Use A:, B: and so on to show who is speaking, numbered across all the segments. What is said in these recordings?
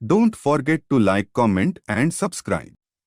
A: Don't forget to like, comment and subscribe.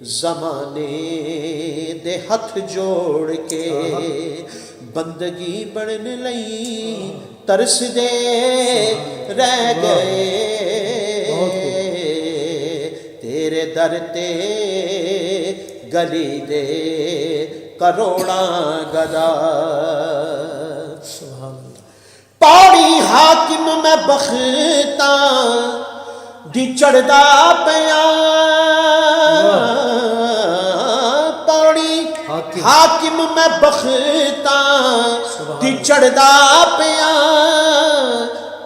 B: زمانے دے ہتھ جوڑ کے بندگی بڑھن لئی ترس دے رہ گئے تیرے در تے گلی دے کروڑاں گدا پاڑی حاکم میں بختاں دی چڑھدا پیا پاڑی حاکم میں بختاں دی چڑھدا پیا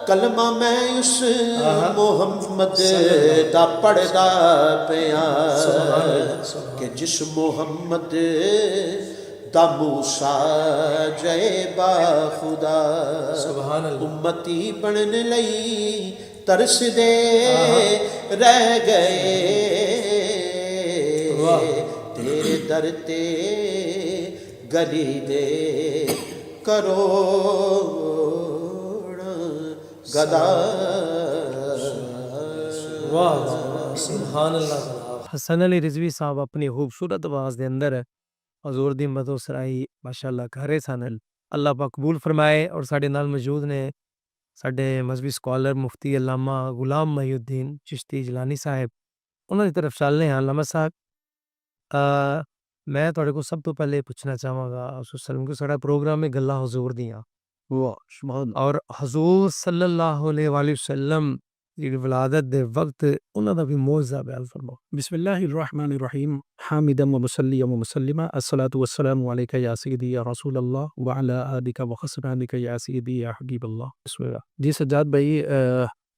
B: کلمہ میں اس محمد دا پڑھدا پیا کہ جس محمد دا موسیٰ جے با خدا امتی بنن لئی ترس دے رہ گئے تیرے در تے گلی دے کروڑ گدا
C: سبحان اللہ حسن علی رضوی صاحب اپنی خوبصورت آواز دے اندر حضور دی مدح سرائی ماشاءاللہ گھرے سن اللہ پاک قبول فرمائے اور ساڈے نال موجود نے ساڈے مذہبی سکالر مفتی علامہ غلام محی الدین چشتی جیلانی صاحب انہاں دی طرف چلنے ہیں علامہ صاحب میں تواڈے کو سب تو پہلے پوچھنا چاہواں گا وسلم کو ساڈا پروگرام ہے گلاں حضور دیاں اور حضور صلی اللہ علیہ وآلہ وسلم دی ولادت دے وقت انہاں دا بھی معجزہ بیان فرماؤ
D: بسم اللہ الرحمن الرحیم حامدا و مسلیا و مسلما الصلاۃ والسلام علیک یا سیدی یا رسول اللہ وعلی آلک و خصرانک یا سیدی یا حبیب اللہ بسم اللہ جی سجاد بھائی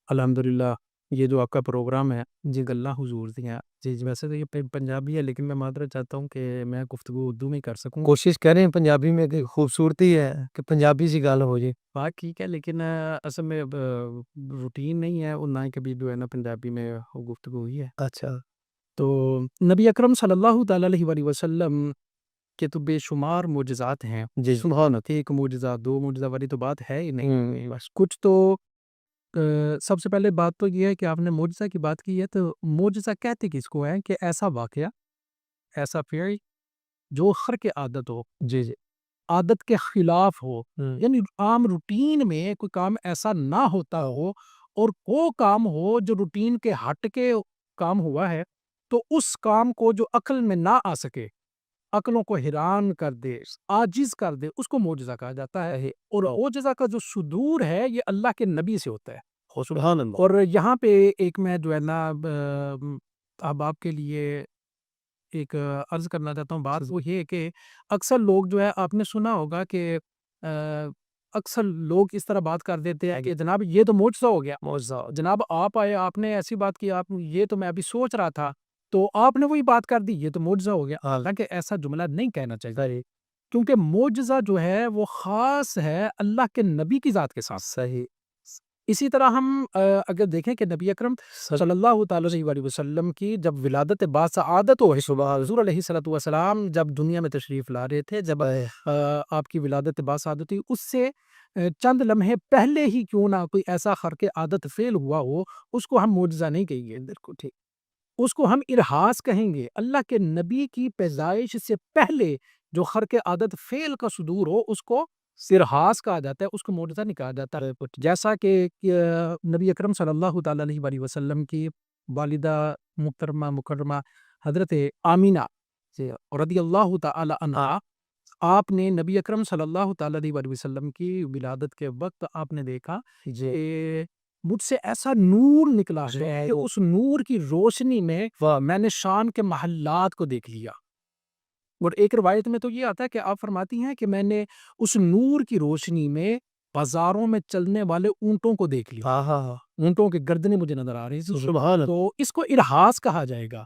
D: الحمدللہ یہ جو آپ کا پروگرام ہے جی گلاں حضور دیاں جی ویسے تو یہ پنجابی ہے لیکن میں معذرت چاہتا ہوں کہ میں گفتگو اردو میں کر سکوں
C: کوشش کریں پنجابی میں کہ خوبصورتی ہے کہ پنجابی سی گل ہو جائے
D: بات ٹھیک ہے لیکن اصل میں روٹین نہیں ہے اور نہ ہی کبھی جو ہے نا پنجابی میں گفتگو ہوئی ہے
C: اچھا
D: تو نبی اکرم صلی اللہ تعالیٰ علیہ وآلہ وسلم کے تو بے شمار معجزات ہیں
C: جی
D: سبحان ایک معجزہ دو معجزہ والی تو بات ہے ہی نہیں بس کچھ تو سب سے پہلے بات تو یہ ہے کہ آپ نے معجزہ کی بات کی ہے تو معجزہ کہتے کس کو ہے کہ ایسا واقعہ ایسا فعل جو خرق عادت ہو
C: جی جی
D: عادت کے خلاف ہو یعنی عام روٹین میں کوئی کام ایسا نہ ہوتا ہو اور وہ کام ہو جو روٹین کے ہٹ کے کام ہوا ہے تو اس کام کو جو عقل میں نہ آ سکے عقلوں کو حیران کر دے عاجز کر دے اس کو معجزہ کہا جاتا ہے اور معجزہ کا جو صدور ہے یہ اللہ کے نبی سے ہوتا ہے
C: سبحان اللہ
D: اور یہاں پہ ایک میں جو ہے نا اب آپ کے لیے ایک عرض کرنا چاہتا ہوں بات وہ یہ کہ اکثر لوگ جو ہے آپ نے سنا ہوگا کہ اکثر لوگ اس طرح بات کر دیتے ہیں کہ جناب یہ تو معجزہ ہو گیا
C: معجزہ
D: جناب آپ آئے آپ نے ایسی بات کی آپ یہ تو میں ابھی سوچ رہا تھا تو آپ نے وہی بات کر دی یہ تو معجزہ ہو گیا حالانکہ ایسا جملہ نہیں کہنا چاہیے کیونکہ معجزہ جو ہے وہ خاص ہے اللہ کے نبی کی ذات کے ساتھ
C: صحیح
D: اسی طرح ہم اگر دیکھیں کہ نبی اکرم صلی اللہ تعالی علیہ وسلم کی جب ولادت باسعادت ہو حضور علیہ الصلوۃ والسلام جب دنیا میں تشریف لا رہے تھے جب آپ کی ولادت باسعادت ہوئی اس سے چند لمحے پہلے ہی کیوں نہ کوئی ایسا خرق عادت فعل ہوا ہو اس کو ہم معجزہ نہیں کہیں گے بالکل ٹھیک اس کو ہم ارہاس کہیں گے اللہ کے نبی کی پیدائش سے پہلے جو خرق عادت فعل کا صدور ہو اس کو ارہاس کہا جاتا ہے اس کو معجزہ نہیں کہا جاتا جیسا کہ نبی اکرم صلی اللہ تعالیٰ علیہ وسلم کی والدہ محترمہ مکرمہ حضرت آمینہ رضی اللہ تعالی عنہا آپ نے نبی اکرم صلی اللہ تعالیٰ علیہ وسلم کی ولادت کے وقت آپ نے دیکھا کہ مجھ سے ایسا نور نکلا ہے کہ اس نور کی روشنی میں نے شام کے محلات کو دیکھ لیا اور ایک روایت میں تو یہ آتا ہے کہ آپ فرماتی ہیں کہ میں نے اس نور کی روشنی میں بازاروں میں چلنے والے اونٹوں کو دیکھ لیا اونٹوں کی گردنیں مجھے نظر آ رہی ہیں تو اس کو ارہاس کہا جائے گا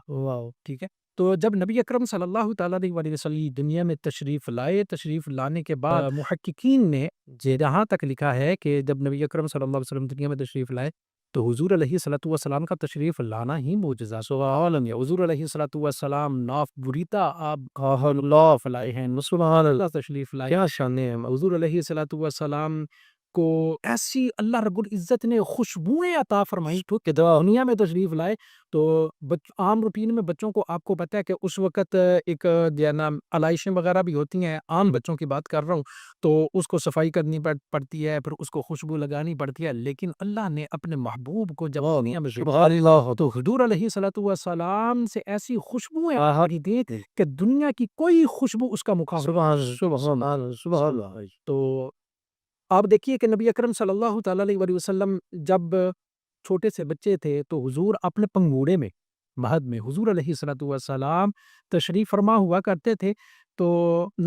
D: ٹھیک ہے تو جب نبی اکرم صلی اللہ تعالیٰ علیہ وسلم دنیا میں تشریف لائے تشریف لانے کے بعد محققین نے جہاں تک لکھا ہے کہ جب نبی اکرم صلی اللہ علیہ وسلم دنیا میں تشریف لائے تو حضور علیہ الصلوۃ والسلام کا تشریف لانا ہی معجزہ سبحان اللہ حضور علیہ الصلوۃ والسلام ناف بریتا آپ اللہ فلائے ہیں سبحان اللہ تشریف لائے کیا شان ہے حضور علیہ الصلوۃ والسلام کو ایسی اللہ رب العزت نے خوشبوئیں عطا فرمائی کہ دنیا میں تشریف لائے تو عام روٹین میں بچوں کو آپ کو پتہ ہے کہ اس وقت ایک جو ہے نا علائشیں وغیرہ بھی ہوتی ہیں، عام بچوں کی بات کر رہا ہوں، تو اس کو صفائی کرنی پڑتی ہے، پھر اس کو خوشبو لگانی پڑتی ہے، لیکن اللہ نے اپنے محبوب کو جب دنیا میں
C: سبحان اللہ
D: تو حضور علیہ الصلوۃ والسلام سے ایسی خوشبوئیں آئی دی کہ دنیا کی کوئی خوشبو اس کا مقابلہ
C: سبحان اللہ
D: تو آپ دیکھیے کہ نبی اکرم صلی اللہ تعالیٰ علیہ وسلم جب چھوٹے سے بچے تھے تو حضور اپنے پنگوڑے میں مہد میں حضور علیہ الصلوۃ والسلام تشریف فرما ہوا کرتے تھے، تو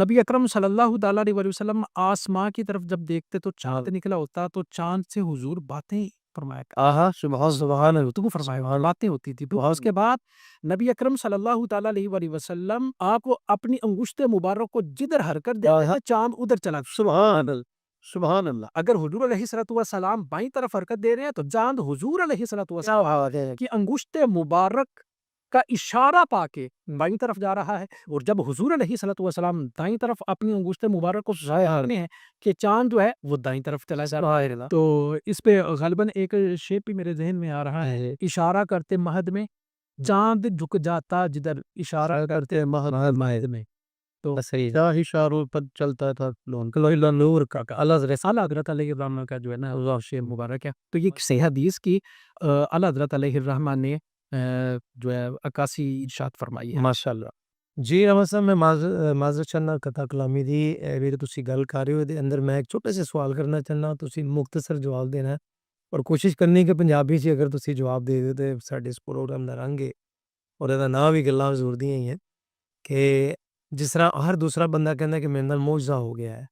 D: نبی اکرم صلی اللہ تعالیٰ علیہ وسلم آسمان کی طرف جب دیکھتے تو چاند نکلا ہوتا، تو چاند سے حضور باتیں فرمایا کرتے،
C: سبحان اللہ
D: تو فرمایا باتیں ہوتی تھی۔ تو اس کے بعد نبی اکرم صلی اللہ تعالیٰ علیہ وسلم آپ کو اپنی انگشت مبارک کو جدھر حرکت دیتے چاند ادھر چلا
C: سبحان اللہ سبحان اللہ
D: اگر حضور علیہ الصلوۃ والسلام بائیں طرف حرکت دے رہے ہیں تو چاند حضور علیہ الصلوۃ والسلام کی انگشت مبارک کا اشارہ پا کے بائیں طرف جا رہا ہے، اور جب حضور علیہ الصلوۃ والسلام دائیں طرف اپنی انگشت مبارک کو ظاہر ہیں کہ چاند جو ہے وہ دائیں طرف چلا جا رہا ہے، تو اس پہ غالباً ایک شیپ بھی میرے ذہن میں آ رہا ہے، اشارہ کرتے مہد میں چاند جھک جاتا جدھر اشارہ کرتے مہد میں، تو
C: اشاروں پر چلتا تھا نور کا
D: اعلیٰ حضرت علیہ الرحمٰن کا جو ہے نا وہ شعر مبارک ہے، تو یہ صحیح حدیث کی اعلیٰ حضرت علیہ الرحمٰن نے جو ہے عکاسی ارشاد فرمائی ہے۔
C: ماشاءاللہ جی رحمت صاحب میں معذرت چاہنا قطع کلامی دی میرے تسی گل کر رہے ہو دے اندر میں ایک چھوٹے سے سوال کرنا چاہنا تسی مختصر جواب دینا ہے اور کوشش کرنی کہ پنجابی سے اگر تسی جواب دے دے تو ساڈے اس پروگرام دا رنگ ہے اور دا نام بھی گلاں ضرور دیاں ہی ہیں کہ جس طرح ہر دوسرا بندہ کہنا ہے کہ میرے نال معجزہ ہو گیا ہے،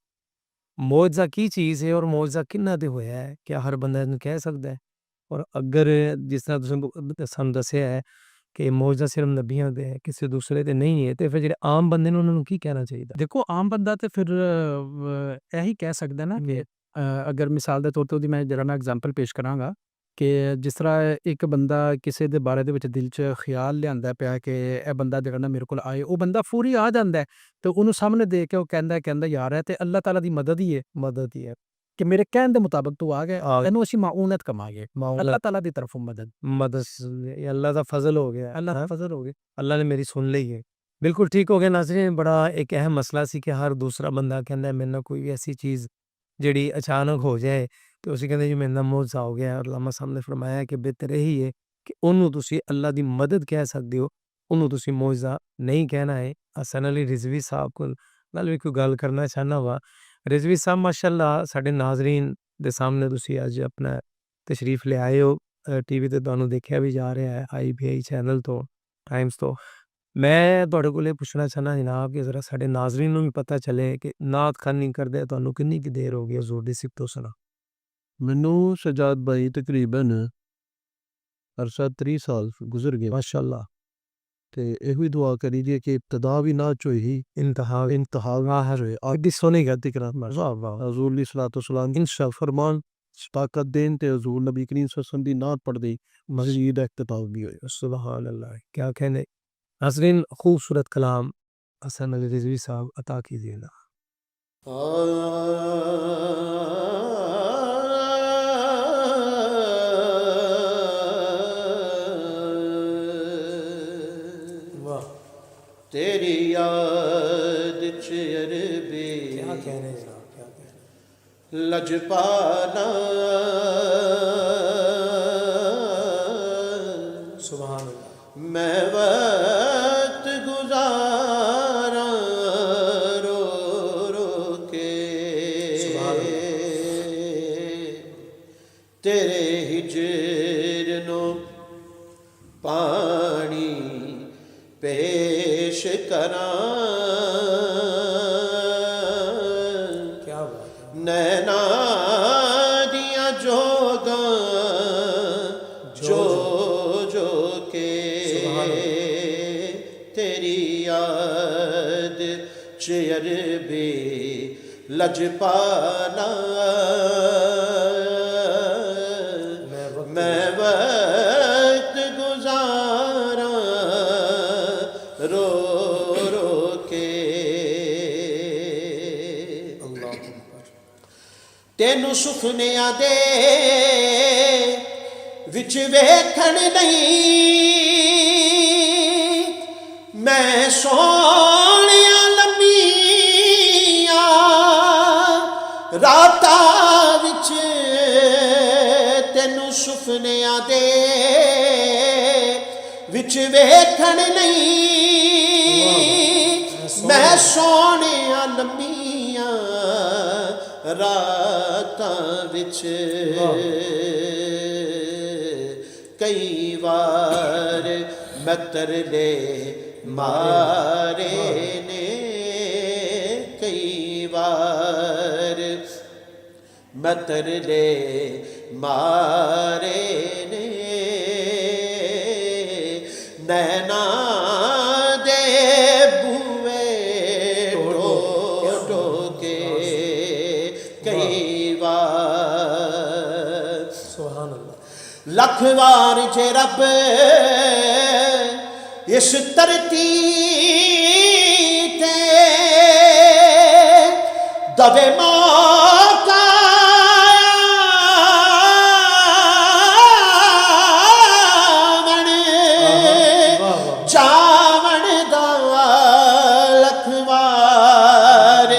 C: معجزہ کی چیز ہے اور معجزہ کنہ تے ہویا ہے، کیا ہر بندہ انہوں کہہ سکتا ہے؟ اور اگر جس طرح تسی سن دسیا ہے کہ معجزہ صرف نبیوں دے ہے کسی دوسرے تے نہیں ہے، تے پھر جڑے عام بندے نے انہوں نے کی کہنا چاہیے؟
D: دیکھو عام بندہ تے پھر یہی کہہ سکتا ہے نا کہ اگر مثال دے طور تے میں جرا نا ایگزامپل پیش کراں گا کہ جس طرح ایک بندہ کسی دے بارے دے وچ دل چ خیال لیاندا پیا کہ اے بندہ جڑا نا میرے کول آئے، او بندہ فوری آ جاندا ہے تے اونوں سامنے دے کے او کہندا یار ہے تے اللہ تعالیٰ دی مدد ہی ہے کہ میرے کہن دے مطابق تو آ گئے، اینوں اسی معاونت کما گئے، اللہ تعالیٰ دی طرفوں مدد
C: یہ اللہ دا فضل ہو گیا، اللہ دا فضل ہو گیا، اللہ نے میری سن لی ہے۔ بالکل ٹھیک ہو گیا ناظرین، بڑا ایک اہم مسئلہ سی کہ ہر دوسرا بندہ کہندا ہے میرے نال کوئی ایسی چیز جڑی اچانک ہو جائے تو اسی کہندے جی میرے نال معجزہ ہو گیا، اور علامہ صاحب نے فرمایا کہ بہتر یہی ہے کہ انہوں تسی اللہ دی مدد کہہ سکتے ہو، انہوں تسی معجزہ نہیں کہنا ہے۔ حسن علی رضوی صاحب کو نال بھی کوئی گل کرنا چاہنا وا، رضوی صاحب ماشاءاللہ ساڈے ناظرین دے سامنے تسی اج اپنا تشریف لے آئے ہو، ٹی وی تے تانوں دیکھیا بھی جا رہا ہے IBI چینل تو ٹائمز تو، میں تواڈے کولے پوچھنا چاہنا جناب کہ ذرا ساڈے ناظرین نوں بھی پتہ چلے کہ نعت خوانی کردے تانوں کنی کی دیر ہو گئی حضور دی صفت و ثنا؟
E: ਮੈਨੂੰ ਸਜਾਦ ਭਾਈ ਤਕਰੀਬਨ ਅਰਸਾ 30 ਸਾਲ ਗੁਜ਼ਰ ਗਏ
C: ماشاءاللہ
E: ਤੇ ਇਹੋ ਹੀ ਦੁਆ ਕਰੀ ਦੀ ਕਿ ਇਬਤਦਾ ਵੀ ਨਾ ਚੋਈ
C: انتہا
E: ظاہر ہے
C: اگدی سونے گا تکرار
E: حضور علیہ الصلوۃ والسلام انشاء فرمان طاقت دین تے حضور نبی کریم صلی اللہ علیہ وسلم دی نعت پڑھ دی مزید اختتام بھی ہوئے۔
C: سبحان اللہ، کیا کہنے ناظرین، خوبصورت کلام حسن علی رضوی صاحب عطا کیجیے نا۔
B: تیری یاد عربی
C: کیا کہہ رہے ہیں جناب، کیا کہہ رہے ہیں؟
B: لجپانا
C: سبحان اللہ،
B: میں وقت گزارا رو رو کے تیرے ہجر نو پانی پیش کراں،
C: کیا بات ہے،
B: نینا دیا جوگاں جو جو کے تیری یاد عربی لجپانا میں وقت گزارا رو رو کے ਤੈਨੂੰ ਸੁਪਨਿਆਂ ਦੇ ਵਿੱਚ ਵੇਖਣ ਨਹੀਂ ਮੈਂ ਸੋਹਣਿਆ ਲੰਮੀਆਂ ਰਾਤਾਂ ਵਿੱਚ ਤੈਨੂੰ ਸੁਪਨਿਆਂ ਦੇ ਵਿੱਚ ਵੇਖਣ ਨਹੀਂ ਮੈਂ ਸੋਹਣਿਆ ਲੰਮੀਆਂ ਰਾਤਾਂ ਵਿੱਚ ਕਈ ਵਾਰ ਮੈਂ ਤਰਲੇ ਮਾਰੇ ਨੇ ਕਈ ਵਾਰ ਮੈਂ ਤਰਲੇ ਮਾਰੇ ਨੇ ਨੈਣਾ ਦੇ ਬੂਏ ਟੋ ਕੇ ਕਈ ਵਾਰ
C: ਸੁਭਾਨ ਅੱਲਾਹ
B: ਲੱਖ ਵਾਰ ਜੇ ਰੱਬ ਇਸ ਧਰਤੀ ਤੇ ਦਵੇ ਮੌਕਾ ਜਾਵਣ ਦਾ ਲੱਖ ਵਾਰ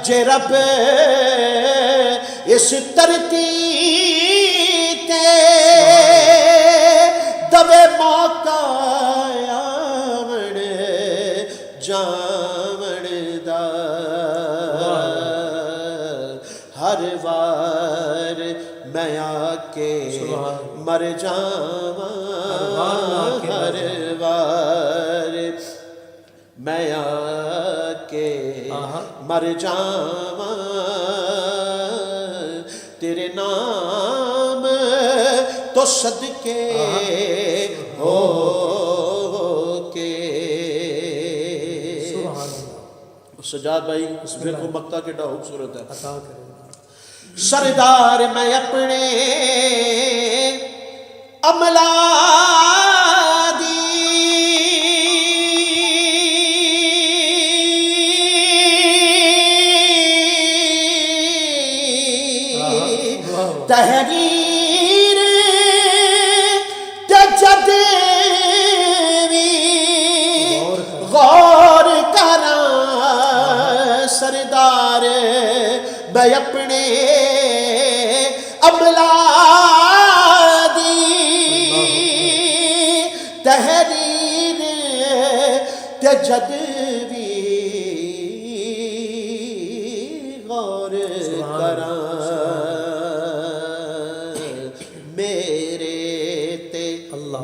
B: ਜੇ ਰੱਬ ਇਸ ਧਰਤੀ ਤੇ ਦਵੇ ਮੌਕਾ ਆਵਣ ਜਾਵਣ ਦਾ ਹਰ ਵਾਰ ਮੈਂ ਆ ਕੇ ਮਰ ਜਾਵਾਂ ਹਰ ਵਾਰ ਮੈਂ ਆ ਕੇ ਮਰ ਜਾਵਾਂ ਤੇਰੇ ਨਾਮ تو صدقے ہو کے سجاد بھائی اس کو مکہ کیڈا خوبصورت ہے
C: عطا کرے
B: سردار میں اپنے عملہ تحریر جد بھی غور کراں سردار میں اپنے عملہ دی تحریر جد بھی غور کراں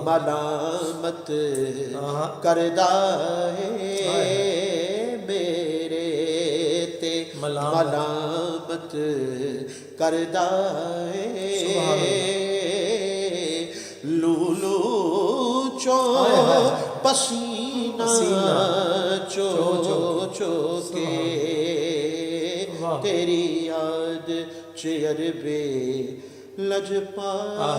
B: ملامت کردہ ہے میرے تے ملامت کردہ ہے لولو چو پسینہ چو کے تیری یاد چیر بے لجپالا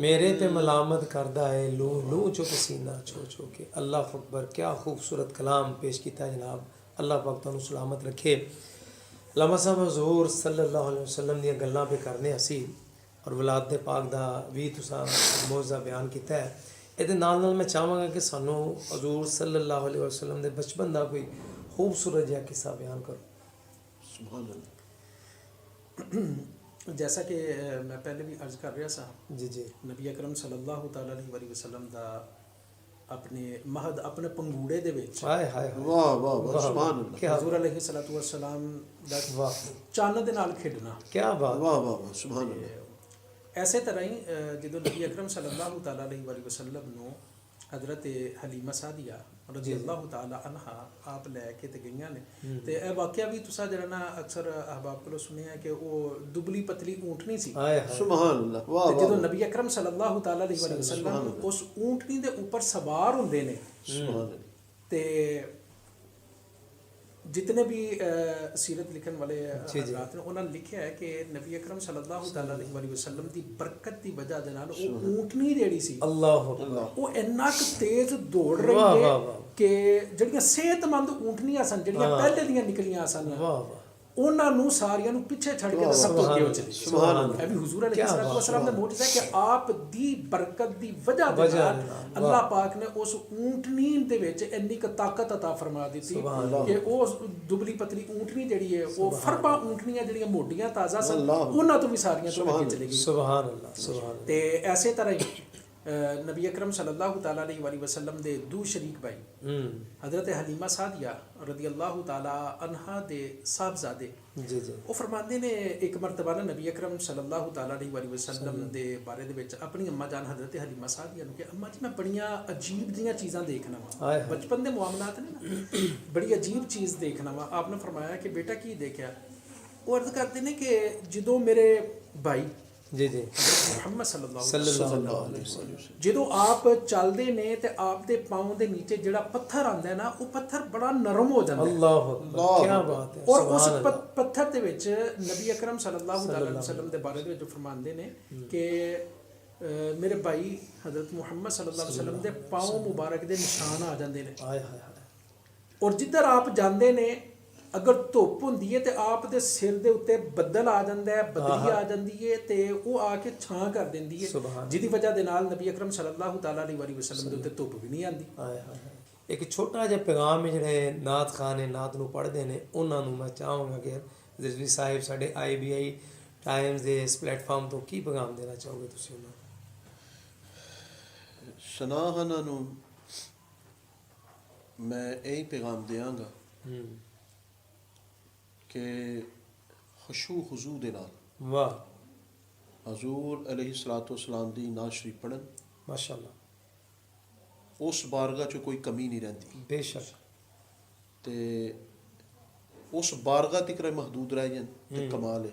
C: میرے تے ملامت کردہ ہے لو لو چو پسینہ چو چو کے اللہ اکبر کیا خوبصورت کلام پیش کیتا ہے جناب اللہ پاک تانوں سلامت رکھے علامہ صاحب حضور صلی اللہ علیہ وسلم دی گلاں پہ کرنے اسی اور ولادت پاک دا بھی تساں موعظہ بیان کیتا ہے ਇਹਦੇ ਨਾਲ ਮੈਂ ਚਾਹਾਂਗਾ ਕਿ ਸਾਨੂੰ ਹਜ਼ੂਰ ਸੱਲੱਲਾਹੁ ਅਲੈਹਿ ਵਸੱਲਮ ਦੇ ਬਚਪਨ ਦਾ ਕੋਈ خوبصورت ਜਿਹਾ ਕਿੱਸਾ بیان کرو
B: سبحان اللہ
D: جیسا کہ میں پہلے بھی عرض کر رہا سا
C: جی جی
D: نبی اکرم صلی اللہ تعالی علیہ وسلم دا اپنے مہد اپنے پنگوڑے دے وچ
C: ہائے ہائے
B: واہ واہ واہ سبحان اللہ
C: کیا
D: حضور علیہ الصلوۃ والسلام دا
C: واہ
D: چاند دے نال کھیڈنا
C: کیا بات
B: واہ واہ واہ سبحان اللہ
D: ایسے طرح ہی جدوں نبی اکرم صلی اللہ تعالی علیہ وسلم نو حضرت حلیمہ سعدیہ رضی اللہ تعالی عنہا آپ لے کے تے گئیاں نے تے اے واقعہ بھی تساں جڑا نا اکثر احباب کولوں سنیا ہے کہ وہ دبلی پتلی اونٹنی سی
B: سبحان اللہ واہ واہ
D: جدوں نبی اکرم صلی اللہ تعالی علیہ وسلم اس اونٹنی دے اوپر سوار ہوندے نے
B: سبحان اللہ
D: تے ਜਿਤਨੇ ਵੀ ਸੀਰਤ ਲਿਖਣ ਵਾਲੇ ਹਜ਼ਰਾਤ ਨੇ ਉਹਨਾਂ ਨੇ ਲਿਖਿਆ ਹੈ ਕਿ ਨਬੀ ਅਕਰਮ ਸੱਲੱਲਾਹੁ ਤਆਲਾ ਅਲੈਹਿ ਵਸੱਲਮ ਦੀ ਬਰਕਤ ਦੀ ਵਜ੍ਹਾ ਦੇ ਨਾਲ ਉਹ ਊਂਟਨੀ ਜਿਹੜੀ ਸੀ
C: ਅੱਲਾਹੁ ਅੱਲਾਹ
D: ਉਹ ਇੰਨਾ ਕੁ ਤੇਜ਼ ਦੌੜ ਰਹੀ ਹੈ ਕਿ ਜਿਹੜੀਆਂ ਸਿਹਤਮੰਦ ਊਂਟਨੀਆਂ ਸਨ, ਜਿਹੜੀਆਂ ਪਹਿਲੇ ਦੀਆਂ ਨਿਕਲੀਆਂ ਸਨ, ਉਹਨਾਂ ਨੂੰ ਸਾਰਿਆਂ ਨੂੰ ਪਿੱਛੇ ਛੱਡ ਕੇ ਸਭ ਤੋਂ ਅੱਗੇ ਚਲੀ। ਸੁਭਾਨ ਅੱਲਾਹ। ਇਹ ਵੀ ਹੁਜ਼ੂਰ ਅਲੈਹਿਸਸਲਾਮ ਦਾ ਮੌਜਜ਼ਾ ਹੈ ਕਿ ਆਪ ਦੀ ਬਰਕਤ ਦੀ ਵਜ੍ਹਾ ਦੇ ਨਾਲ ਅੱਲਾਹ ਪਾਕ ਨੇ ਉਸ ਊਂਟਨੀ ਦੇ ਵਿੱਚ ਇੰਨੀ ਕੁ ਤਾਕਤ ਅਤਾ ਫਰਮਾ ਦਿੱਤੀ ਕਿ ਉਹ ਦੁਬਲੀ ਪਤਲੀ ਊਂਟਨੀ ਜਿਹੜੀ ਹੈ ਉਹ ਫਰਬਾ ਊਂਟਨੀਆਂ ਜਿਹੜੀਆਂ ਮੋਟੀਆਂ ਤਾਜ਼ਾ ਸਨ ਉਹਨਾਂ ਤੋਂ ਵੀ ਸਾਰੀਆਂ ਤੋਂ ਅੱਗੇ ਚਲੀ ਗਈ।
C: ਸੁਭਾਨ ਅੱਲਾਹ ਸੁਭਾਨ।
D: ਤੇ ਐਸੇ ਤਰ੍ਹਾਂ ਹੀ ਨਬੀ ਅਕਰਮ ਸੱਲੱਲਾਹੁ ਤਆਲਾ ਅਲੈਹਿ ਵਸੱਲਮ ਦੇ ਦੋ ਸ਼ਰੀਕ ਭਾਈ ਹਜ਼ਰਤ ਹਲੀਮਾ ਸਾਦੀਆ ਰਜ਼ੀ ਅੱਲਾਹੁ ਤਾਲਾ ਅਨਹਾ ਦੇ ਸਾਹਿਬਜ਼ਾਦੇ ਉਹ ਫਰਮਾਉਂਦੇ ਨੇ ਇੱਕ ਮਰਤਬਾ ਨਾ ਨਬੀ ਅਕਰਮ ਸੱਲੱਲਾਹੁ ਤਾਲਾ ਅਲੈਹਿ ਵਸੱਲਮ ਦੇ ਬਾਰੇ ਦੇ ਵਿੱਚ ਆਪਣੀ ਅੰਮਾ ਜਾਨ ਹਜ਼ਰਤ ਹਲੀਮਾ ਸਾਦੀਆ ਨੂੰ ਕਿ ਅੰਮਾ ਜੀ ਮੈਂ ਬੜੀਆਂ ਅਜੀਬ ਜਿਹੀਆਂ ਚੀਜ਼ਾਂ ਦੇਖਣਾ ਵਾ, ਬਚਪਨ ਦੇ ਮਾਮਲਾਤ ਨੇ ਨਾ, ਬੜੀ ਅਜੀਬ ਚੀਜ਼ ਦੇਖਣਾ ਵਾ। ਆਪ ਨੇ ਫਰਮਾਇਆ ਕਿ ਬੇਟਾ ਕੀ ਦੇਖਿਆ? ਉਹ ਅਰਜ਼ ਕਰਦੇ ਨੇ ਕਿ ਜਦੋਂ ਮੇਰੇ ਭਾਈ
C: ਜੀ ਜੀ
D: ਮੁਹੰਮਦ ਸੱਲੱਲਾਹੁ ਅਲੈਹਿ ਵਸੱਲਮ ਜਦੋਂ ਆਪ ਚੱਲਦੇ ਨੇ ਤੇ ਆਪ ਦੇ ਪਾਉਂ ਦੇ ਨੀਚੇ ਜਿਹੜਾ ਪੱਥਰ ਆਂਦਾ ਹੈ ਨਾ ਉਹ ਪੱਥਰ ਬੜਾ ਨਰਮ ਹੋ ਜਾਂਦਾ ਹੈ।
C: ਅੱਲਾਹੁ ਅੱਲਾਹ, ਕੀ ਬਾਤ ਹੈ।
D: ਔਰ ਉਸ ਪੱਥਰ ਦੇ ਵਿੱਚ ਨਬੀ ਅਕਰਮ ਸੱਲੱਲਾਹੁ ਅਲੈਹਿ ਵਸੱਲਮ ਦੇ ਬਾਰੇ ਦੇ ਵਿੱਚ ਫਰਮਾਉਂਦੇ ਨੇ ਕਿ ਮੇਰੇ ਭਾਈ ਹਜ਼ਰਤ ਮੁਹੰਮਦ ਸੱਲੱਲਾਹੁ ਅਲੈਹਿ ਵਸੱਲਮ ਦੇ ਪਾਉਂ ਮੁਬਾਰਕ ਦੇ ਨਿਸ਼ਾਨ ਆ ਜਾਂਦੇ ਨੇ। ਔਰ ਜਿੱਧਰ ਆਪ ਜਾਂਦੇ ਨੇ ਅਗਰ ਧੁੱਪ ਹੁੰਦੀ ਹੈ ਤੇ ਆਪ ਦੇ ਸਿਰ ਦੇ ਉੱਤੇ ਬੱਦਲ ਆ ਜਾਂਦਾ ਹੈ, ਬਦਲੀ ਆ ਜਾਂਦੀ ਹੈ ਤੇ ਉਹ ਆ ਕੇ ਛਾਂ ਕਰ ਦਿੰਦੀ ਹੈ, ਜਿਹਦੀ ਵਜ੍ਹਾ ਦੇ ਨਾਲ ਨਬੀ ਅਕਰਮ ਸੱਲੱਲਾਹੁ ਤਆਲਾ ਅਲੈਹਿ ਵਸੱਲਮ ਦੇ ਉੱਤੇ ਧੁੱਪ ਵੀ ਨਹੀਂ ਆਉਂਦੀ।
C: ਇੱਕ ਛੋਟਾ ਜਿਹਾ ਪੈਗਾਮ ਹੈ ਜਿਹੜੇ ਨਾਤ ਖਾਨੇ ਨਾਤ ਨੂੰ ਪੜ੍ਹਦੇ ਨੇ ਉਹਨਾਂ ਨੂੰ ਮੈਂ ਚਾਹਾਂਗਾ ਕਿ ਰਿਜ਼ਵੀ ਸਾਹਿਬ ਸਾਡੇ IBI ਟਾਈਮਸ ਦੇ ਇਸ ਪਲੇਟਫਾਰਮ ਤੋਂ ਕੀ ਪੈਗਾਮ ਦੇਣਾ ਚਾਹੋਗੇ ਤੁਸੀਂ ਉਹਨਾਂ ਨੂੰ?
B: ਸ਼ਨਾਹਨਾਂ ਨੂੰ ਮੈਂ ਇਹੀ ਪੈਗਾਮ ਦਿਆਂਗਾ ਕਿ ਖੁਸ਼ੂ ਖੁਜ਼ੂ ਦੇ ਨਾਲ
C: ਵਾਹ
B: ਹਜ਼ੂਰ ਅਲੈਹਿਸਸਲਾਤੁ ਵਸਸਲਾਮ ਦੀ ਨਾਤ ਸ਼ਰੀਫ ਪੜ੍ਹਨ,
C: ਮਾਸ਼ਾਅੱਲਾ,
B: ਉਸ ਬਾਰਗਾਹ 'ਚ ਕੋਈ ਕਮੀ ਨਹੀਂ ਰਹਿੰਦੀ
C: ਬੇਸ਼ੱਕ,
B: ਤੇ ਉਸ ਬਾਰਗਾਹ ਤੱਕ ਮਹਦੂਦ ਰਹਿ ਜਾਣ ਤੇ ਕਮਾਲ ਹੈ।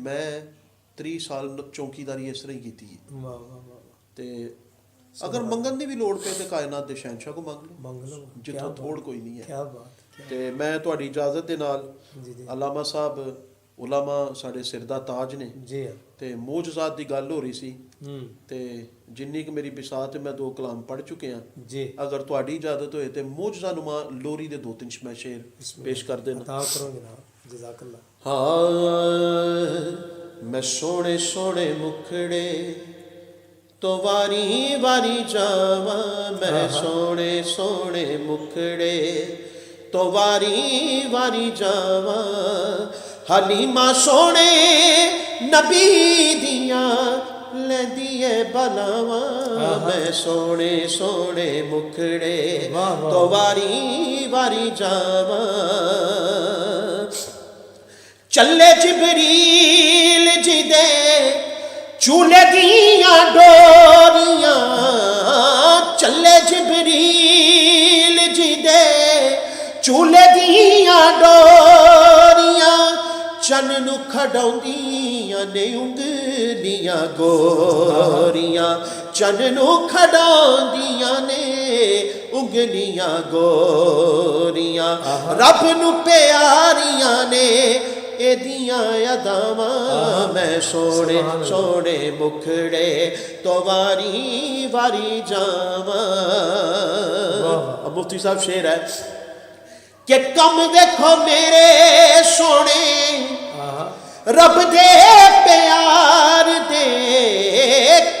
B: ਮੈਂ 30 ਸਾਲ ਚੌਕੀਦਾਰੀ ਇਸ ਤਰ੍ਹਾਂ ਹੀ ਕੀਤੀ ਹੈ।
C: ਵਾਹ ਵਾਹ ਵਾਹ।
B: ਤੇ ਅਗਰ ਮੰਗਣ ਦੀ ਵੀ ਲੋੜ ਪਏ ਤੇ ਕਾਇਨਾਤ ਦੇ ਸ਼ਹਿਨਸ਼ਾਹ ਕੋ
C: ਮੰਗ ਲਓ,
B: ਜਿੱਥੋਂ ਥੋੜ ਕੋਈ ਨਹੀਂ ਹੈ।
C: ਕੀ ਬਾਤ।
B: ਤੇ ਮੈਂ ਤੁਹਾਡੀ ਇਜਾਜ਼ਤ ਦੇ ਨਾਲ ਅਲਾਮਾ ਸਾਹਿਬ ਉਲਾਮਾ ਸਾਡੇ ਸਿਰ ਦਾ ਤਾਜ ਨੇ
C: ਜੀ,
B: ਤੇ ਮੌਜਜ਼ਾਤ ਦੀ ਗੱਲ ਹੋ ਰਹੀ ਸੀ ਤੇ ਜਿੰਨੀ ਕਿ ਮੇਰੀ ਬਿਸਾਤ ਮੈਂ 2 ਕਲਾਮ ਪੜ੍ਹ ਚੁੱਕੇ ਹਾਂ ਜੀ। ਅਗਰ ਤੁਹਾਡੀ ਇਜਾਜ਼ਤ ਹੋਏ ਤੇ ਮੌਜਜ਼ਾਨੁਮਾ ਲੋਰੀ ਦੇ 2-3 ਮੈਂ ਸ਼ੇਰ ਪੇਸ਼ ਕਰ ਦੇਣਾ।
C: ਅਤਾ ਕਰੋ ਜਨਾਬ, ਜਜ਼ਾਕੱਲਾ।
B: ਹਾਂ ਮੈਂ ਸੋਹਣੇ ਸੋਹਣੇ ਮੁਖੜੇ ਤੋਂ ਵਾਰੀ ਵਾਰੀ ਜਾਵਾਂ, ਮੈਂ ਸੋਹਣੇ ਸੋਹਣੇ ਮੁਖੜੇ ਤੋਂ ਵਾਰੀ ਵਾਰੀ ਜਾਵਾਂ, ਹਲੀਮਾ ਸੋਹਣੇ ਨਬੀ ਦੀਆਂ ਲੈਂਦੀ ਏ ਬਲਾਵਾਂ, ਮੈਂ ਸੋਹਣੇ ਸੋਹਣੇ ਮੁਖੜੇ ਤੋਂ ਵਾਰੀ ਵਾਰੀ ਜਾਵਾਂ, ਚੱਲੇ ਜਿਬਰੀਲ ਜੀ ਦੇ ਚੂਲੇ ਦੀਆਂ ਡੋਰੀਆਂ, ਚੱਲੇ ਜਿਬਰੀਲ ਜੀ ਦੇ ਚੂਲੇ ਦੀਆਂ ਡੋਰੀਆਂ, ਚੰਨ ਨੂੰ ਖਡਾਉਂਦੀਆਂ ਨੇ ਉਂਗਲੀਆਂ ਗੋਰੀਆਂ, ਚੰਨ ਨੂੰ ਖਡਾਉਂਦੀਆਂ ਨੇ ਉਂਗਲੀਆਂ ਗੋਰੀਆਂ, ਰੱਬ ਨੂੰ ਪਿਆਰੀਆਂ ਨੇ ਇਹਦੀਆਂ ਅਦਾਵਾਂ, ਮੈਂ ਸੋਹਣੇ ਸੋਹਣੇ ਮੁਖੜੇ ਤੋਂ ਵਾਰੀ ਵਾਰੀ ਜਾਵਾਂ। ਮੁਫਤੀ ਸਾਹਿਬ ਸ਼ੇਰ ਹੈ ਕਿ ਕੰਮ ਵੇਖੋ ਮੇਰੇ ਸੋਹਣੇ ਰੱਬ ਦੇ ਪਿਆਰ ਦੇ,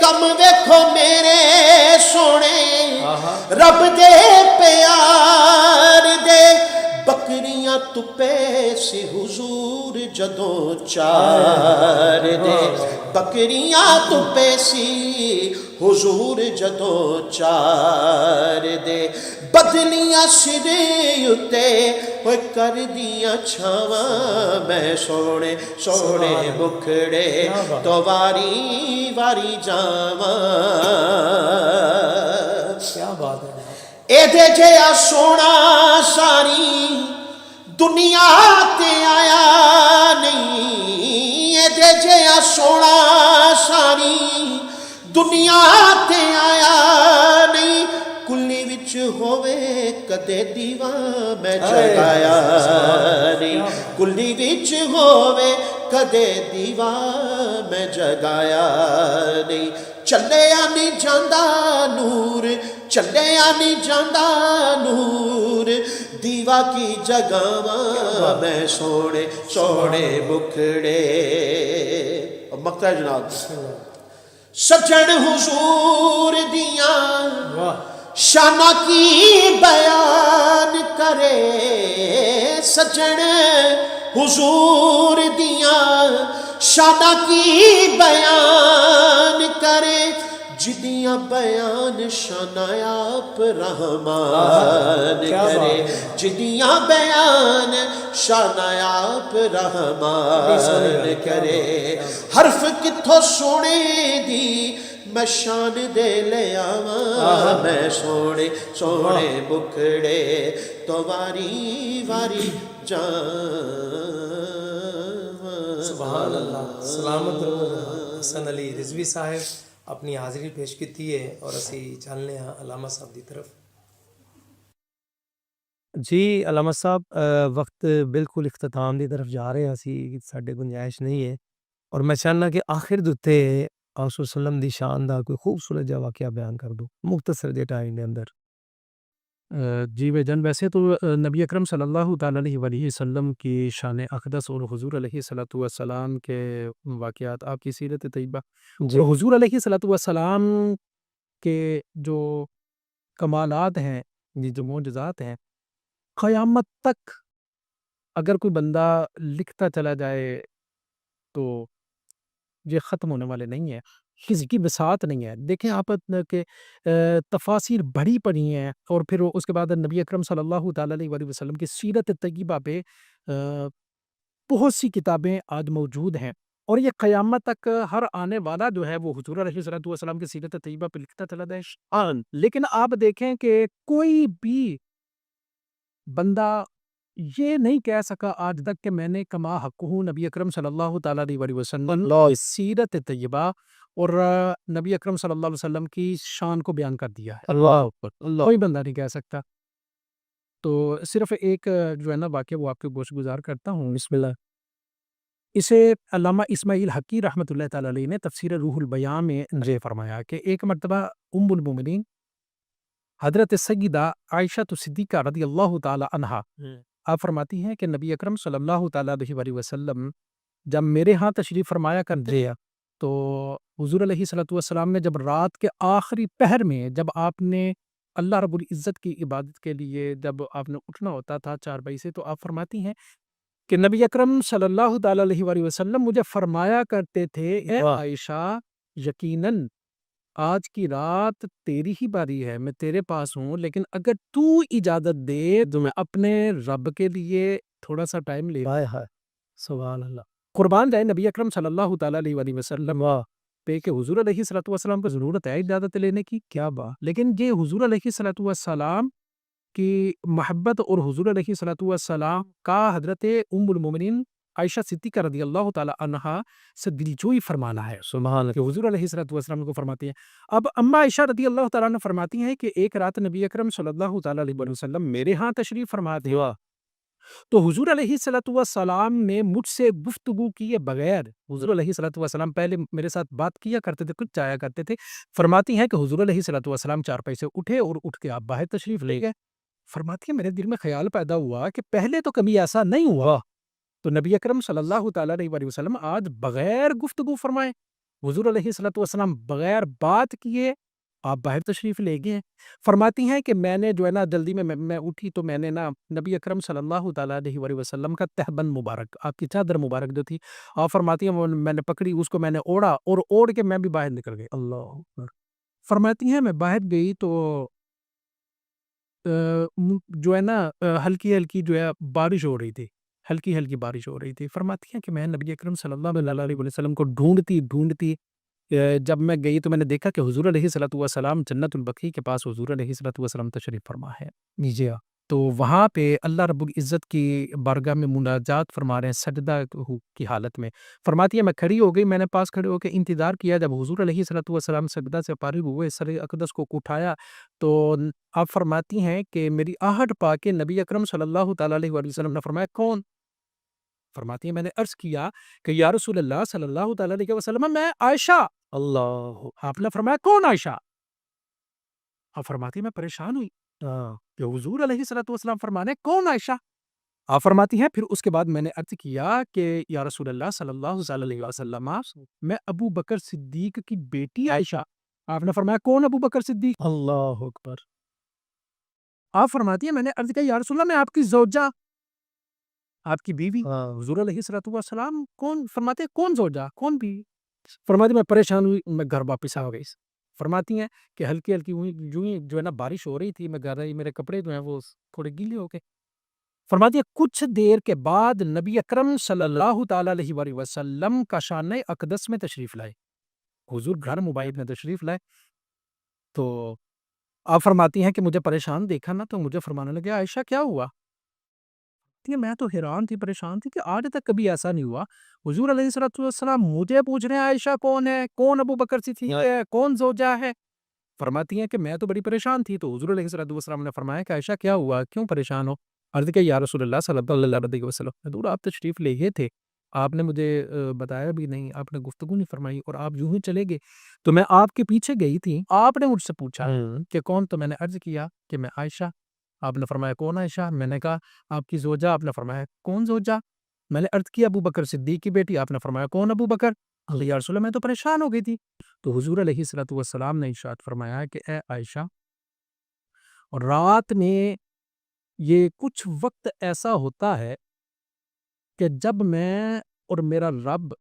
B: ਕੰਮ ਵੇਖੋ ਮੇਰੇ ਸੋਹਣੇ ਰੱਬ ਦੇ ਪਿਆਰ ਦੇ, ਬੱਕਰੀਆਂ ਤੁਪੇ ਸੀ ਹੁਜ਼ੂਰ ਜਦੋਂ ਚਾਰ ਦੇ, ਬੱਕਰੀਆਂ ਤੁਪੇ ਸੀ ਹੁਜ਼ੂਰ ਜਦੋਂ ਚਾਰ ਦੇ, ਬਦਲੀਆਂ ਸਿਰੇ ਉੱਤੇ ਹੋਏ ਕਰਦੀਆਂ ਛਾਵਾਂ, ਮੈਂ ਸੋਹਣੇ ਸੋਹਣੇ ਮੁਖੜੇ ਤੋਂ ਵਾਰੀ ਵਾਰੀ ਜਾਵਾਂ।
C: ਕੀ ਬਾਤ ਹੈ।
D: ਇਹਦੇ ਜਿਹਾ ਸੋਹਣਾ ਸਾਰੀ ਦੁਨੀਆ ਤੇ ਆਇਆ ਨਹੀਂ, ਇਹਦੇ ਜਿਹਾ ਸੋਹਣਾ ਸਾਰੀ ਦੁਨੀਆ ਤੇ ਆਇਆ ਨਹੀਂ, ਕੁੱਲੀ ਵਿੱਚ
B: ਵਿੱਚ ਹੋਵੇ ਕਦੇ ਦੀਵਾ ਮੈਂ ਜਗਾਇਆ ਨਹੀਂ, ਕੁੱਲੀ ਵਿੱਚ ਹੋਵੇ ਕਦੇ ਦੀਵਾ ਮੈਂ ਜਗਾਇਆ ਨਹੀਂ, ਚੱਲਿਆ ਨਹੀਂ ਜਾਂਦਾ ਨੂਰ, ਚੱਲਿਆ ਨਹੀਂ ਜਾਂਦਾ ਨੂਰ, ਦੀਵਾ ਕੀ ਜਗਾਵਾਂ ਮੈਂ ਸੋਹਣੇ ਸੋਹਣੇ ਮੁਖੜੇ। ਮਕਤਾ ਹੈ ਜਨਾਬ। ਸੱਜਣ ਹੁਜ਼ੂਰ ਦੀਆਂ ਸ਼ਾਨਾਂ ਕੀ ਬਿਆਨ ਕਰੇ, ਸੱਜਣ ਹੁਜ਼ੂਰ ਦੀਆਂ ਸ਼ਾਨਾਂ ਕੀ ਬਿਆਨ ਕਰੇ, ਜਿਦੀਆਂ ਬਿਆਨ ਸ਼ਾਨਾਂ ਆਪ ਰਹਿਮਾਨ ਕਰੇ, ਜਿਦੀਆਂ ਬਿਆਨ ਸ਼ਾਨਾਂ ਆਪ ਰਹਿਮਾਨ ਕਰੇ। ਹਰਫ ਕਿੱਥੋਂ ਸੋਹਣੇ ਦੀ ਮੈਂ ਸ਼ਾਨ ਦੇ ਲਿਆਵਾਂ, ਮੈਂ ਸੋਹਣੇ ਸੋਹਣੇ ਮੁਖੜੇ ਤੋਂ ਵਾਰੀ ਵਾਰੀ ਜਾਵਾਂ।
C: سبحان اللہ، سلامت رہو حسن علی رضوی صاحب اپنی حاضری پیش کیتی ہے اور اسی چلنے ہاں علامہ صاحب دی طرف۔ جی علامہ صاحب، وقت بالکل اختتام دی طرف جا رہے ہیں، اسی ساڈے گنجائش نہیں ہے، اور میں چاہنا کہ آخر دتے آپ صلی اللہ علیہ وسلم دی شان دا کوئی خوبصورت جا واقعہ بیان کر دو مختصر جے ٹائم دے اندر۔
D: جی بھائی جان، ویسے تو نبی اکرم صلی اللہ تعالیٰ علیہ وآلہ وسلم کی شان اقدس اور حضور علیہ الصلوۃ والسلام کے واقعات آپ کی سیرت طیبہ، جو حضور علیہ الصلوۃ والسلام کے جو کمالات ہیں، جو معجزات ہیں، قیامت تک اگر کوئی بندہ لکھتا چلا جائے تو یہ ختم ہونے والے نہیں ہیں، کسی کی بساط نہیں ہے۔ دیکھیں آپ کہ تفاسیر بڑی پڑھی ہیں، اور پھر اس کے بعد نبی اکرم صلی اللہ تعالیٰ علیہ وآلہ وسلم کی سیرت طیبہ پہ بہت سی کتابیں آج موجود ہیں، اور یہ قیامت تک ہر آنے والا جو ہے وہ حضور علیہ الصلوۃ والسلام کی سیرت طیبہ پہ لکھتا چلا جائے شان۔ لیکن آپ دیکھیں کہ کوئی بھی بندہ یہ نہیں کہہ سکا آج تک کہ میں نے کما حق ہوں نبی اکرم صلی اللہ تعالیٰ علیہ وسلم کی سیرت طیبہ اور نبی اکرم صلی اللہ علیہ وسلم کی شان کو بیان کر دیا ہے۔ اللہ کوئی بندہ نہیں کہہ سکتا۔ تو صرف ایک جو ہے نا واقعہ وہ آپ کے گوش گزار کرتا ہوں، بسم اللہ۔ اسے علامہ اسماعیل حقی رحمۃ اللہ تعالیٰ علیہ نے تفسیر روح البیان میں یہ فرمایا کہ ایک مرتبہ ام المومنین حضرت سیدہ عائشہ صدیقہ رضی اللہ تعالی عنہا آپ فرماتی ہیں کہ نبی اکرم صلی اللہ تعالیٰ علیہ وآلہ وسلم جب میرے ہاں تشریف فرمایا کر دیا تو حضور علیہ الصلوۃ والسلام نے جب رات کے آخری پہر میں جب آپ نے اللہ رب العزت کی عبادت کے لیے جب آپ نے اٹھنا ہوتا تھا چارپائی سے، تو آپ فرماتی ہیں کہ نبی اکرم صلی اللہ تعالیٰ علیہ وآلہ وسلم مجھے فرمایا کرتے تھے، اے عائشہ یقیناً آج کی رات تیری ہی باری ہے، میں تیرے پاس ہوں، لیکن اگر تو اجازت دے تو میں اپنے رب کے لیے تھوڑا سا ٹائم لے۔
C: سبحان اللہ۔
D: قربان جائے نبی اکرم صلی اللہ تعالیٰ علیہ وآلہ وسلم پہ کہ حضور علیہ الصلوۃ والسلام کو ضرورت ہے اجازت لینے کی، کیا بات، لیکن یہ حضور علیہ الصلوۃ والسلام کی محبت اور حضور علیہ الصلوۃ والسلام کا حضرت ام المومنین عائشہ صدیقہ رضی اللہ تعالی عنہا سے دلجوئی فرمانا ہے،
C: سبحان اللہ۔
D: کہ حضور علیہ الصلوۃ والسلام کو فرماتی ہیں۔ اب اما عائشہ رضی اللہ تعالیٰ عنہ فرماتی ہیں کہ ایک رات نبی اکرم صلی اللہ تعالیٰ علیہ وسلم میرے ہاں تشریف فرما تھے، تو حضور علیہ الصلوۃ والسلام نے مجھ سے گفتگو کیے بغیر، حضور علیہ الصلوۃ والسلام پہلے میرے ساتھ بات کیا کرتے تھے، کچھ جایا کرتے تھے، فرماتی ہیں کہ حضور علیہ الصلوۃ والسلام چارپائی سے اٹھے اور اٹھ کے آپ باہر تشریف لے گئے۔ فرماتی ہیں میرے دل میں خیال پیدا ہوا کہ پہلے تو کبھی ایسا نہیں ہوا، تو نبی اکرم صلی اللہ تعالیٰ علیہ وآلہ وسلم آج بغیر گفتگو فرمائے، حضور علیہ الصلوۃ والسلام بغیر بات کیے آپ باہر تشریف لے گئے۔ فرماتی ہیں کہ میں نے جو ہے نا جلدی میں اٹھی تو میں نے نا نبی اکرم صلی اللہ تعالیٰ علیہ وآلہ وسلم کا تہبند مبارک، آپ کی چادر مبارک جو تھی، آپ فرماتی ہیں میں نے پکڑی، اس کو میں نے اوڑھا اور اوڑھ کے میں بھی باہر نکل گئی۔ اللہ اکبر۔ فرماتی ہیں میں باہر گئی تو جو ہے نا ہلکی ہلکی جو ہے بارش ہو رہی تھی، ہلکی ہلکی بارش ہو رہی تھی۔ فرماتی ہیں کہ میں نبی اکرم صلی اللہ علیہ وسلم کو ڈھونڈتی جب میں گئی تو میں نے دیکھا کہ حضور علیہ الصلوۃ والسلام جنت البقیع کے پاس حضور علیہ الصلوۃ والسلام تشریف فرما ہے۔ تو وہاں پہ اللہ رب العزت کی بارگاہ میں مناجات فرما رہے ہیں سجدہ کی حالت میں. فرماتی ہے میں کھڑی ہو گئی, میں نے پاس کھڑے ہو کے انتظار کیا. جب حضور علیہ الصلوۃ والسلام سجدہ سے فارغ ہوئے, سر اقدس کو اٹھایا, تو آپ فرماتی ہیں کہ میری آہٹ پا کے نبی اکرم صلی اللہ تعالیٰ علیہ وآلہ وسلم نے فرمایا کون؟ فرماتی ہیں میں نے عرض کیا کہ یا رسول اللہ صلی اللہ تعالیٰ علیہ وسلم میں عائشہ.
C: اللہ.
D: آپ نے فرمایا کون عائشہ؟ آپ فرماتی ہیں میں پریشان ہوئی کہ حضور علیہ الصلوۃ والسلام فرمانے کون عائشہ؟ آپ فرماتی ہیں پھر اس کے بعد میں نے عرض کیا کہ یا رسول اللہ صلی اللہ علیہ وسلم میں ابو بکر صدیق کی بیٹی عائشہ. آپ نے فرمایا کون ابو بکر صدیق؟
C: اللہ اکبر.
D: آپ فرماتی ہیں میں نے عرض کیا یا رسول اللہ میں آپ کی زوجہ, آپ کی بیوی. حضور علیہ الصلوۃ والسلام کون؟ فرماتے ہیں کون زوجہ کون بیوی؟ فرماتی میں پریشان ہوئی, میں گھر واپس آ گئی. فرماتی ہیں کہ ہلکی ہلکی یوں ہی جو ہے نا بارش ہو رہی تھی, میں گھر آئی, میرے کپڑے جو ہیں وہ تھوڑے گیلے ہو گئے. فرماتی ہے کچھ دیر کے بعد نبی اکرم صلی اللہ تعالیٰ علیہ وآلہ وسلم کا شانہ اقدس میں تشریف لائے. حضور گھر مبارک میں تشریف لائے تو آپ فرماتی ہیں کہ مجھے پریشان دیکھا نا, تو مجھے فرمانے لگے عائشہ کیا ہوا؟ میں تو حیران تھی, پریشان تھی کہ آج تک کبھی ایسا نہیں ہوا. حضور علیہ الصلوۃ والسلام مجھے پوچھ رہے ہیں عائشہ کون ہے, کون ابو بکر صدیق ہے, کون زوجہ ہے. فرماتی ہیں کہ میں تو بڑی پریشان تھی. تو حضور علیہ الصلوۃ والسلام نے فرمایا کہ عائشہ کیا ہوا, کیوں پریشان ہو؟ عرض کہ یا رسول اللہ صلی اللہ علیہ وسلم, حضور آپ تشریف لے گئے تھے, آپ نے مجھے بتایا بھی نہیں, آپ نے گفتگو نہیں فرمائی اور آپ یوں ہی چلے گئے. تو میں آپ کے پیچھے گئی تھی, آپ نے مجھ سے پوچھا کہ کون, تو میں نے عرض کیا کہ میں عائشہ. آپ نے فرمایا کون عائشہ؟ میں نے کہا آپ کی زوجہ. آپ نے فرمایا کون زوجہ؟ میں نے عرض کیا ابو بکر صدیق کی بیٹی. آپ نے فرمایا کون ابو بکر؟ یا رسول اللہ میں تو پریشان ہو گئی تھی. تو حضور علیہ الصلوۃ والسلام نے ارشاد فرمایا کہ اے عائشہ, اور رات میں یہ کچھ وقت ایسا ہوتا ہے کہ جب میں اور میرا رب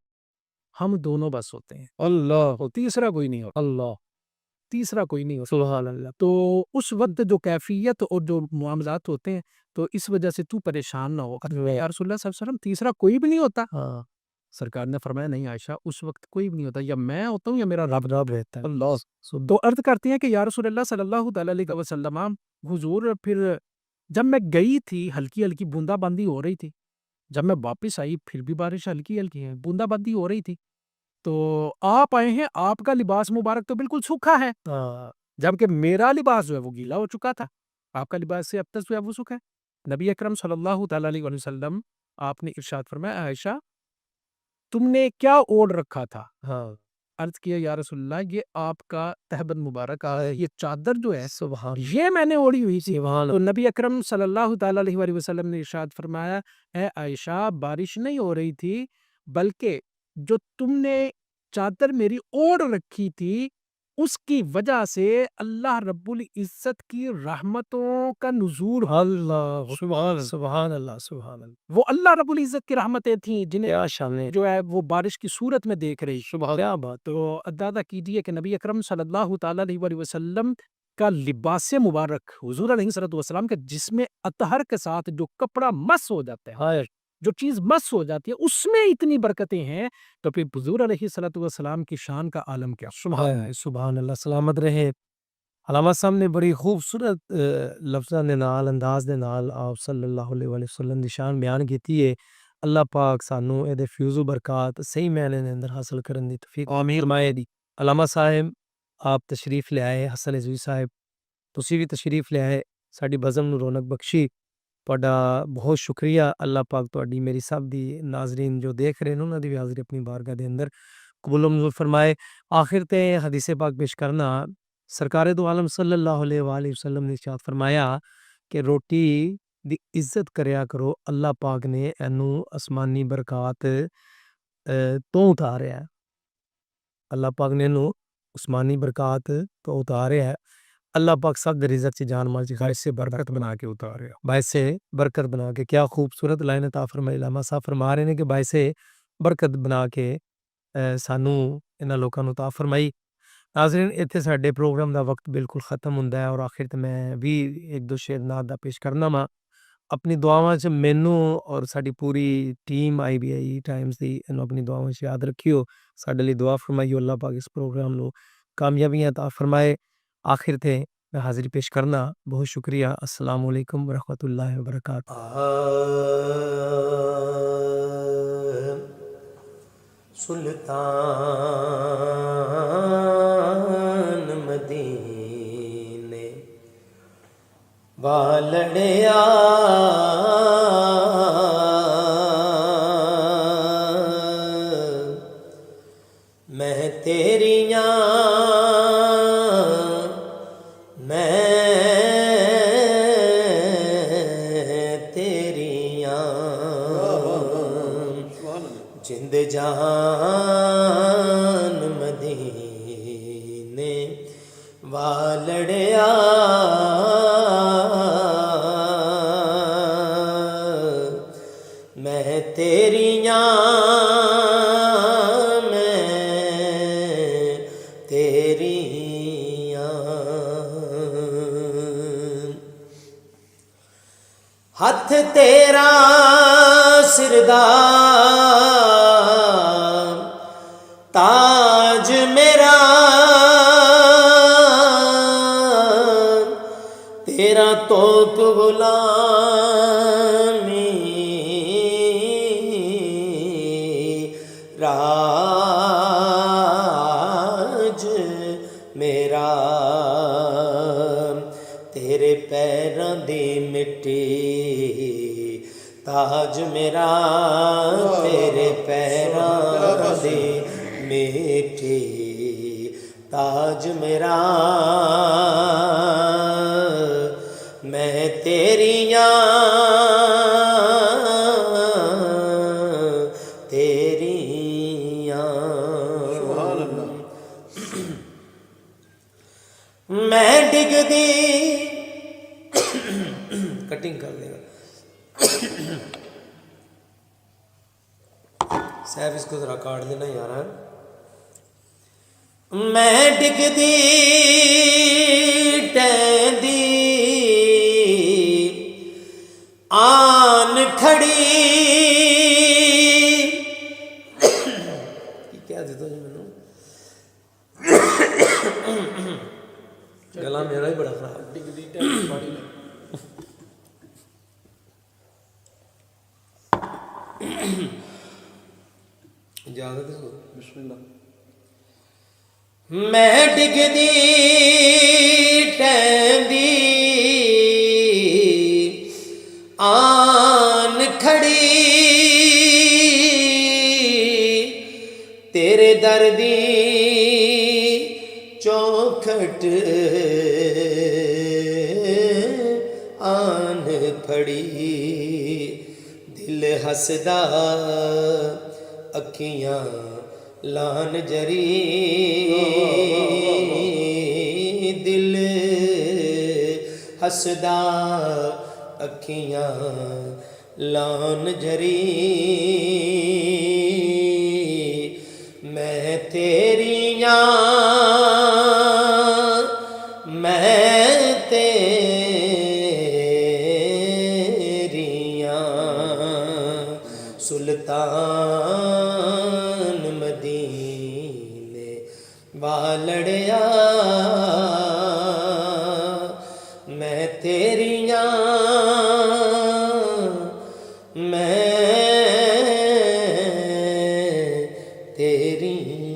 D: ہم دونوں بس ہوتے ہیں,
C: اللہ.
D: تیسرا کوئی نہیں ہوتا,
C: اللہ.
D: تیسرا کوئی نہیں ہوتا.
C: سبحان اللہ.
D: تو اس وقت جو کیفیت اور جو معاملات ہوتے ہیں, تو اس وجہ سے تو پریشان نہ ہو. یا رسول اللہ صلی اللہ علیہ وسلم تیسرا کوئی بھی نہیں ہوتا.
C: ہاں.
D: سرکار نے فرمایا نہیں عائشہ, اس وقت کوئی بھی نہیں ہوتا, یا میں ہوتا ہوں یا میرا رب.
C: رب رہتا ہے.
D: اللہ. تو عرض کرتے ہیں کہ یا رسول اللہ صلی اللہ تعالیٰ علیہ وسلم, حضور پھر جب میں گئی تھی ہلکی ہلکی بوندا باندی ہو رہی تھی, جب میں واپس آئی پھر بھی بارش ہلکی ہلکی ہے, بوندا باندی ہو رہی تھی. تو آپ آئے ہیں, آپ کا لباس مبارک تو بالکل سوکھا ہے, جبکہ میرا لباس جو ہے وہ گیلا ہو چکا تھا. آپ کا لباس سے اب تک جو ہے وہ سوکھا ہے. نبی اکرم صلی اللہ تعالیٰ علیہ وسلم آپ نے ارشاد فرمایا عائشہ تم نے کیا اوڑھ رکھا تھا؟ عرض کیا یا رسول اللہ یہ آپ کا تہبند مبارک ہے, یہ چادر جو ہے
C: سبحان.
D: یہ میں نے اوڑھی ہوئی تھی.
C: سبحان.
D: تو نبی اکرم صلی اللہ تعالیٰ علیہ وآلہ وسلم نے ارشاد فرمایا اے عائشہ بارش نہیں ہو رہی تھی, بلکہ جو تم نے چادر میری اوڑھ رکھی تھی اس کی وجہ سے اللہ رب العزت کی رحمتوں کا نزول.
C: اللہ. سبحان اللہ. سبحان اللہ.
D: وہ اللہ رب العزت کی رحمتیں تھیں جنہیں
C: کیا شان ہے.
D: جو ہے وہ بارش کی صورت میں دیکھ رہی.
C: کیا بات.
D: تو اندازہ کیجئے کہ نبی اکرم صلی اللہ تعالیٰ علیہ وآلہ وسلم کا لباس مبارک, حضور علیہ الصلوۃ والسلام کا جس میں اطہر کے ساتھ جو کپڑا مس ہو جاتا ہے,
C: ہائے.
D: جو چیز مس ہو جاتی ہے اس میں اتنی برکتیں ہیں, تو پھر حضور علیہ الصلوۃ والسلام کی شان کا عالم کیا.
C: سبحان اللہ. سلامت رہے. علامہ صاحب نے بڑی خوبصورت لفظاں دے نال, انداز دے نال آپ صلی اللہ علیہ وآلہ وسلم دی شان بیان کیتی ہے. اللہ پاک سانو اے دے فیوز و برکات صحیح معنی دے اندر حاصل کرن دی توفیق آمین فرمائے دی. علامہ صاحب آپ تشریف لے آئے, حسن عزوی صاحب تسی بھی تشریف لے آئے, ساڈی بزم نو رونق بخشی. تہاڈا بہت شکریہ. اللہ پاک تہاڈی میری سب دی ناظرین جو دیکھ رہے نے انہاں دی بھی حاضری اپنی بارگاہ دے اندر قبول و منظور فرمائے. آخر تے حدیث پاک پیش کرنا, سرکار دو عالم صلی اللہ علیہ وآلہ وسلم نے ارشاد فرمایا کہ روٹی دی عزت کریا کرو, اللہ پاک نے اینو آسمانی برکات تو اتاریا ہے. اللہ پاک نے اینو آسمانی برکات تو اتاریا ہے. اللہ پاک سب دے رزق چ جان مال چ باعث سے برکت بنا کے اتاریا, باعث سے برکت بنا کے. کیا خوبصورت لائن عطا فرمائی. علامہ صاحب فرما رہے ہیں کہ باعث سے برکت بنا کے سانو انہاں لوکاں نو عطا فرمائی. ناظرین ایتھے ساڈے پروگرام دا وقت بالکل ختم ہوندا ہے, اور آخر تے میں بھی ایک دو شعر نعت دا پیش کرنا وا. اپنی دعاواں چ مینوں اور ساڈی پوری team I B I Times دی انو اپنی دعاواں چ یاد رکھیو. ساڈے لئی دعا فرمائیو, اللہ پاک اس پروگرام نو کامیابیاں عطا فرمائے. آخر تے میں حاضری پیش کرنا. بہت شکریہ. السلام علیکم ورحمۃ اللہ وبرکاتہ.
F: سلطان مدینے والڑیا میں تیریاں جند جہان مدینے والڑیا میں تیریاں ہاتھ تیرا سردار تاج میرا تیرا توق غلامی راج میرا تیرے پیراں دی مٹی تاج میرا تیرے پیراں دی مٹی تاج میرا میں تیریاں میں ڈگ دی کٹنگ کر لے گا صاحب اس کو ذرا کاٹ دینا یار. میں ڈگ دی ٹہندی آن کھڑی کیا دیتا جی میں گلا میرا ہی بڑا خراب. ڈگ دی ٹہندی پانی اجازت ہے بسم اللہ. میں ڈگ دی ٹہندی آن کھڑی تیرے دردی چوکھٹ آن پھڑی دل ہسدا اکھیاں لان جری دل ہسدا اکھیاں لان جری میں تیریاں میں تیریاں سلطان مدینے والڑیا میں تیریاں میں تیریاں